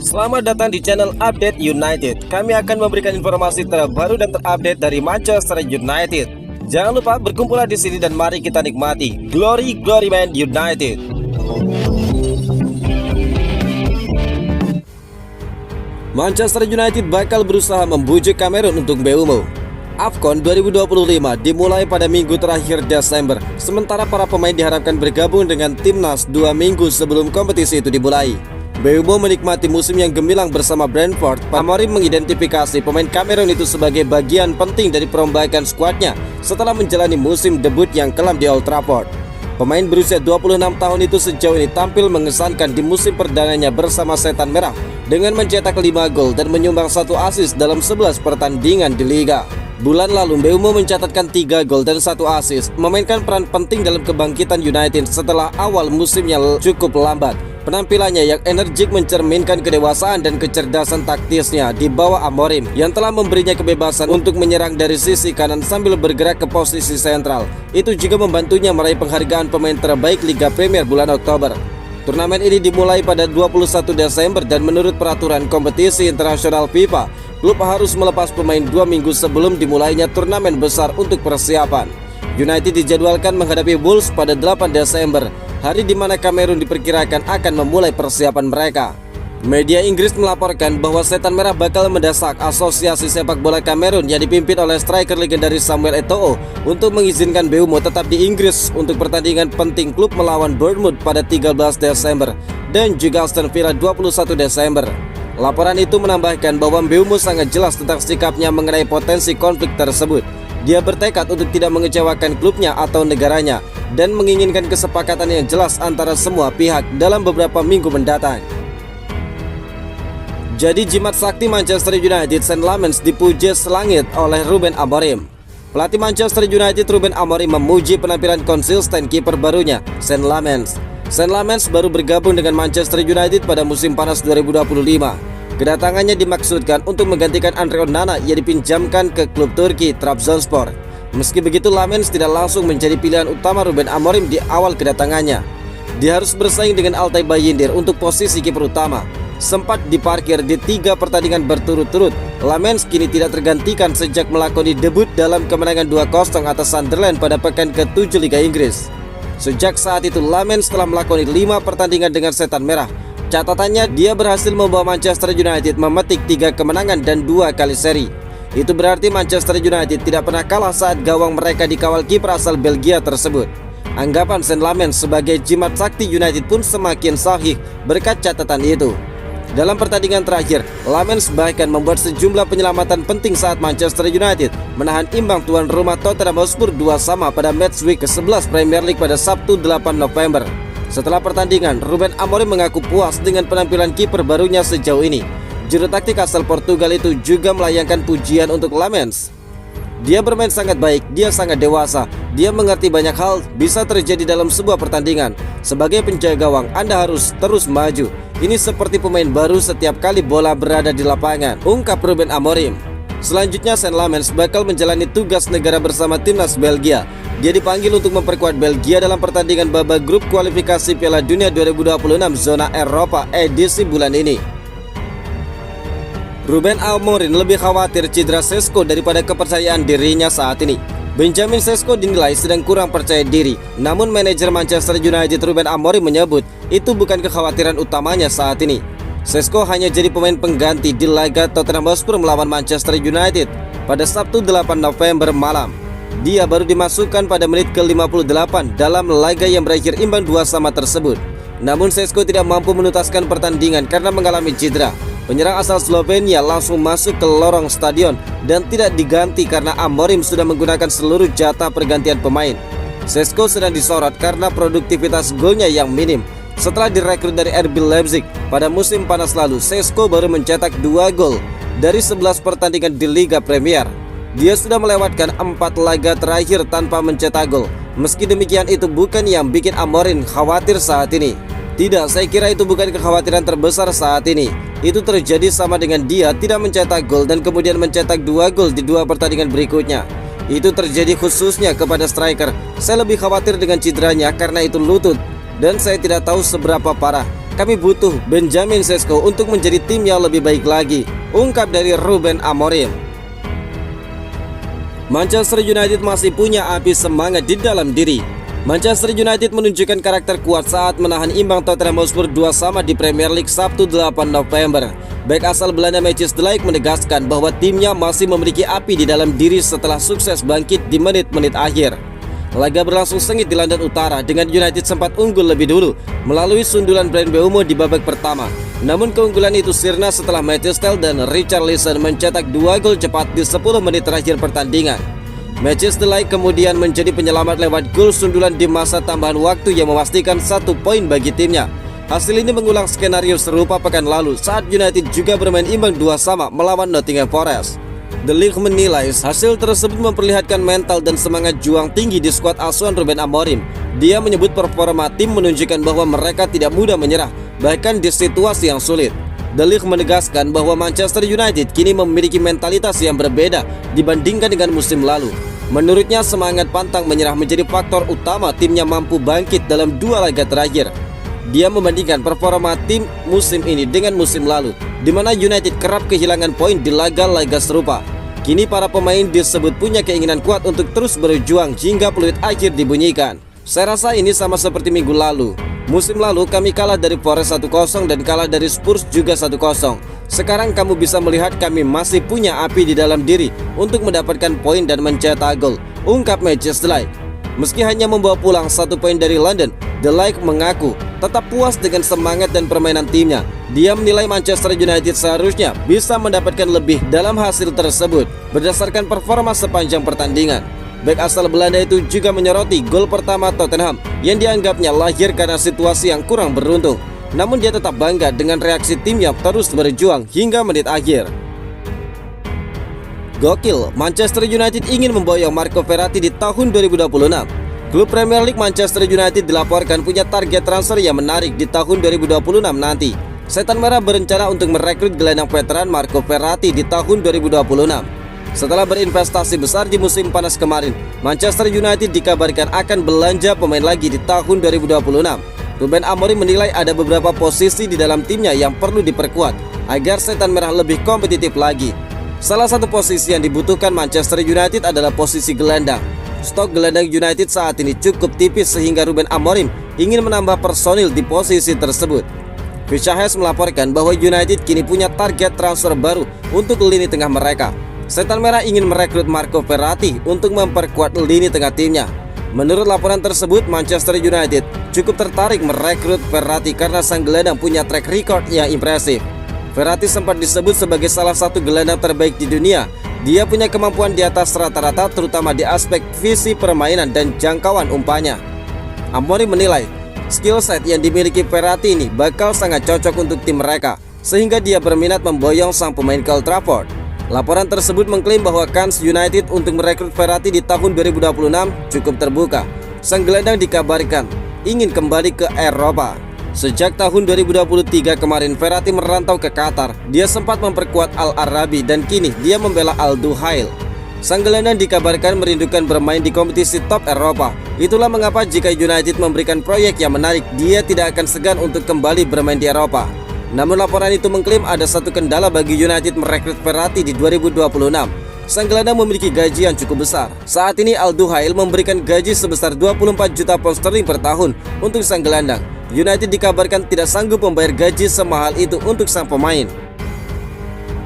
Selamat datang di channel Update United. Kami akan memberikan informasi terbaru dan terupdate dari Manchester United. Jangan lupa berkumpullah di sini dan mari kita nikmati Glory Man United. Manchester United bakal berusaha membujuk Kamerun untuk Mbeumo. AFCON 2025 dimulai pada minggu terakhir Desember, sementara para pemain diharapkan bergabung dengan timnas 2 minggu sebelum kompetisi itu dimulai. Mbeumo menikmati musim yang gemilang bersama Brentford. Amorim mengidentifikasi pemain Kamerun itu sebagai bagian penting dari perombakan skuadnya setelah menjalani musim debut yang kelam di Old Trafford. Pemain berusia 26 tahun itu sejauh ini tampil mengesankan di musim perdananya bersama Setan Merah dengan mencetak 5 gol dan menyumbang 1 assist dalam 11 pertandingan di Liga. Bulan lalu Mbeumo mencatatkan 3 gol dan 1 assist, memainkan peran penting dalam kebangkitan United setelah awal musimnya cukup lambat. Penampilannya yang energik mencerminkan kedewasaan dan kecerdasan taktisnya di bawah Amorim yang telah memberinya kebebasan untuk menyerang dari sisi kanan sambil bergerak ke posisi sentral. Itu juga membantunya meraih penghargaan pemain terbaik Liga Premier bulan Oktober. Turnamen ini dimulai pada 21 Desember dan menurut peraturan kompetisi internasional FIFA, klub harus melepas pemain 2 minggu sebelum dimulainya turnamen besar untuk persiapan. United dijadwalkan menghadapi Wolves pada 8 Desember, hari di mana Kamerun diperkirakan akan memulai persiapan mereka. Media Inggris melaporkan bahwa Setan Merah bakal mendesak Asosiasi Sepak Bola Kamerun yang dipimpin oleh striker legendaris Samuel Eto'o untuk mengizinkan Mbeumo tetap di Inggris untuk pertandingan penting klub melawan Bournemouth pada 13 Desember dan juga Aston Villa 21 Desember. Laporan itu menambahkan bahwa Mbeumo sangat jelas tentang sikapnya mengenai potensi konflik tersebut. Dia bertekad untuk tidak mengecewakan klubnya atau negaranya dan menginginkan kesepakatan yang jelas antara semua pihak dalam beberapa minggu mendatang. Jadi jimat sakti Manchester United Saint Lamens dipuji selangit oleh Ruben Amorim. Pelatih Manchester United Ruben Amorim memuji penampilan konsisten kiper barunya Saint Lamens. Saint Lamens baru bergabung dengan Manchester United pada musim panas 2025. Kedatangannya dimaksudkan untuk menggantikan Andre Onana yang dipinjamkan ke klub Turki Trabzonspor. Meski begitu, Lamens tidak langsung menjadi pilihan utama Ruben Amorim di awal kedatangannya. Dia harus bersaing dengan Altay Bayindir untuk posisi kiper utama. Sempat diparkir di 3 pertandingan berturut-turut, Lamens kini tidak tergantikan sejak melakoni debut dalam kemenangan 2-0 atas Sunderland pada pekan ke-7 Liga Inggris. Sejak saat itu, Lamens telah melakoni 5 pertandingan dengan Setan Merah. Catatannya, dia berhasil membawa Manchester United memetik 3 kemenangan dan 2 kali seri. Itu berarti Manchester United tidak pernah kalah saat gawang mereka dikawal kiper asal Belgia tersebut. Anggapan Saint Lamens sebagai jimat sakti United pun semakin sahih berkat catatan itu. Dalam pertandingan terakhir, Lamens bahkan membuat sejumlah penyelamatan penting saat Manchester United menahan imbang tuan rumah Tottenham Hotspur 2-2 pada match week ke-11 Premier League pada Sabtu 8 November. Setelah pertandingan, Ruben Amorim mengaku puas dengan penampilan kiper barunya sejauh ini. Juru taktik asal Portugal itu juga melayangkan pujian untuk Lamens. Dia bermain sangat baik, dia sangat dewasa, dia mengerti banyak hal bisa terjadi dalam sebuah pertandingan. Sebagai penjaga gawang, Anda harus terus maju. Ini seperti pemain baru setiap kali bola berada di lapangan, ungkap Ruben Amorim. Selanjutnya, Saint Lamens bakal menjalani tugas negara bersama timnas Belgia. Dia dipanggil untuk memperkuat Belgia dalam pertandingan babak grup kualifikasi Piala Dunia 2026 zona Eropa edisi bulan ini. Ruben Amorim lebih khawatir cedera Sesko daripada kepercayaan dirinya saat ini. Benjamin Sesko dinilai sedang kurang percaya diri, namun manajer Manchester United Ruben Amorim menyebut itu bukan kekhawatiran utamanya saat ini. Sesko hanya jadi pemain pengganti di laga Tottenham Hotspur melawan Manchester United pada Sabtu 8 November malam. Dia baru dimasukkan pada menit ke-58 dalam laga yang berakhir imbang 2-2 tersebut. Namun Sesko tidak mampu menuntaskan pertandingan karena mengalami cedera. Penyerang asal Slovenia langsung masuk ke lorong stadion dan tidak diganti karena Amorim sudah menggunakan seluruh jatah pergantian pemain. Sesko sedang disorot karena produktivitas golnya yang minim. Setelah direkrut dari RB Leipzig pada musim panas lalu, Sesko baru mencetak 2 gol dari 11 pertandingan di Liga Premier. Dia sudah melewatkan 4 laga terakhir tanpa mencetak gol. Meski demikian, itu bukan yang bikin Amorim khawatir saat ini. Tidak, saya kira itu bukan kekhawatiran terbesar saat ini. Itu terjadi sama dengan dia tidak mencetak gol dan kemudian mencetak 2 gol di 2 pertandingan berikutnya. Itu terjadi khususnya kepada striker. Saya lebih khawatir dengan cederanya karena itu lutut. Dan saya tidak tahu seberapa parah. Kami butuh Benjamin Sesko untuk menjadi tim yang lebih baik lagi, ungkap dari Ruben Amorim. Manchester United masih punya api semangat di dalam diri. Manchester United menunjukkan karakter kuat saat menahan imbang Tottenham Hotspur 2-2 di Premier League Sabtu 8 November. Bek asal Belanda Matthijs de Ligt menegaskan bahwa timnya masih memiliki api di dalam diri setelah sukses bangkit di menit-menit akhir. Laga berlangsung sengit di London Utara dengan United sempat unggul lebih dulu melalui sundulan Bryan Mbeumo di babak pertama. Namun keunggulan itu sirna setelah Matthias Tel dan Richarlison mencetak 2 gol cepat di 10 menit terakhir pertandingan. Matthijs de Ligt kemudian menjadi penyelamat lewat gol sundulan di masa tambahan waktu yang memastikan 1 poin bagi timnya. Hasil ini mengulang skenario serupa pekan lalu saat United juga bermain imbang 2-2 melawan Nottingham Forest. De Ligt menilai hasil tersebut memperlihatkan mental dan semangat juang tinggi di skuad asuhan Ruben Amorim. Dia menyebut performa tim menunjukkan bahwa mereka tidak mudah menyerah, bahkan di situasi yang sulit. De Ligt menegaskan bahwa Manchester United kini memiliki mentalitas yang berbeda dibandingkan dengan musim lalu. Menurutnya semangat pantang menyerah menjadi faktor utama timnya mampu bangkit dalam 2 laga terakhir. Dia membandingkan performa tim musim ini dengan musim lalu, di mana United kerap kehilangan poin di laga-laga serupa. Kini para pemain disebut punya keinginan kuat untuk terus berjuang hingga peluit akhir dibunyikan. Saya rasa ini sama seperti minggu lalu. Musim lalu kami kalah dari Forest 1-0 dan kalah dari Spurs juga 1-0. Sekarang kamu bisa melihat kami masih punya api di dalam diri untuk mendapatkan poin dan mencetak gol, ungkap Matthijs de Ligt. Meski hanya membawa pulang 1 poin dari London, de Ligt mengaku tetap puas dengan semangat dan permainan timnya. Dia menilai Manchester United seharusnya bisa mendapatkan lebih dalam hasil tersebut berdasarkan performa sepanjang pertandingan. Bek asal Belanda itu juga menyoroti gol pertama Tottenham yang dianggapnya lahir karena situasi yang kurang beruntung. Namun dia tetap bangga dengan reaksi tim yang terus berjuang hingga menit akhir. Gokil, Manchester United ingin memboyong Marco Verratti di tahun 2026. Klub Premier League Manchester United dilaporkan punya target transfer yang menarik di tahun 2026 nanti. Setan Merah berencana untuk merekrut gelandang veteran Marco Verratti di tahun 2026. Setelah berinvestasi besar di musim panas kemarin, Manchester United dikabarkan akan belanja pemain lagi di tahun 2026. Ruben Amorim menilai ada beberapa posisi di dalam timnya yang perlu diperkuat agar Setan Merah lebih kompetitif lagi. Salah satu posisi yang dibutuhkan Manchester United adalah posisi gelandang. Stok gelandang United saat ini cukup tipis sehingga Ruben Amorim ingin menambah personil di posisi tersebut. Fishahes melaporkan bahwa United kini punya target transfer baru untuk lini tengah mereka. Setan Merah ingin merekrut Marco Verratti untuk memperkuat lini tengah timnya. Menurut laporan tersebut, Manchester United cukup tertarik merekrut Verratti karena sang gelandang punya track record yang impresif. Verratti sempat disebut sebagai salah satu gelandang terbaik di dunia. Dia punya kemampuan di atas rata-rata terutama di aspek visi permainan dan jangkauan umpannya. Amorim menilai skill set yang dimiliki Verratti ini bakal sangat cocok untuk tim mereka, sehingga dia berminat memboyong sang pemain ke Old Trafford. Laporan tersebut mengklaim bahwa kans United untuk merekrut Verratti di tahun 2026 cukup terbuka. Sang gelandang dikabarkan ingin kembali ke Eropa. Sejak tahun 2023 kemarin Verratti merantau ke Qatar. Dia sempat memperkuat Al Arabi dan kini dia membela Al Duhail. Sang gelandang dikabarkan merindukan bermain di kompetisi top Eropa. Itulah mengapa jika United memberikan proyek yang menarik, dia tidak akan segan untuk kembali bermain di Eropa. Namun laporan itu mengklaim ada satu kendala bagi United merekrut Verratti di 2026. Sang gelandang memiliki gaji yang cukup besar. Saat ini Al Duhail memberikan gaji sebesar 24 juta pound sterling per tahun untuk sang gelandang. United dikabarkan tidak sanggup membayar gaji semahal itu untuk sang pemain.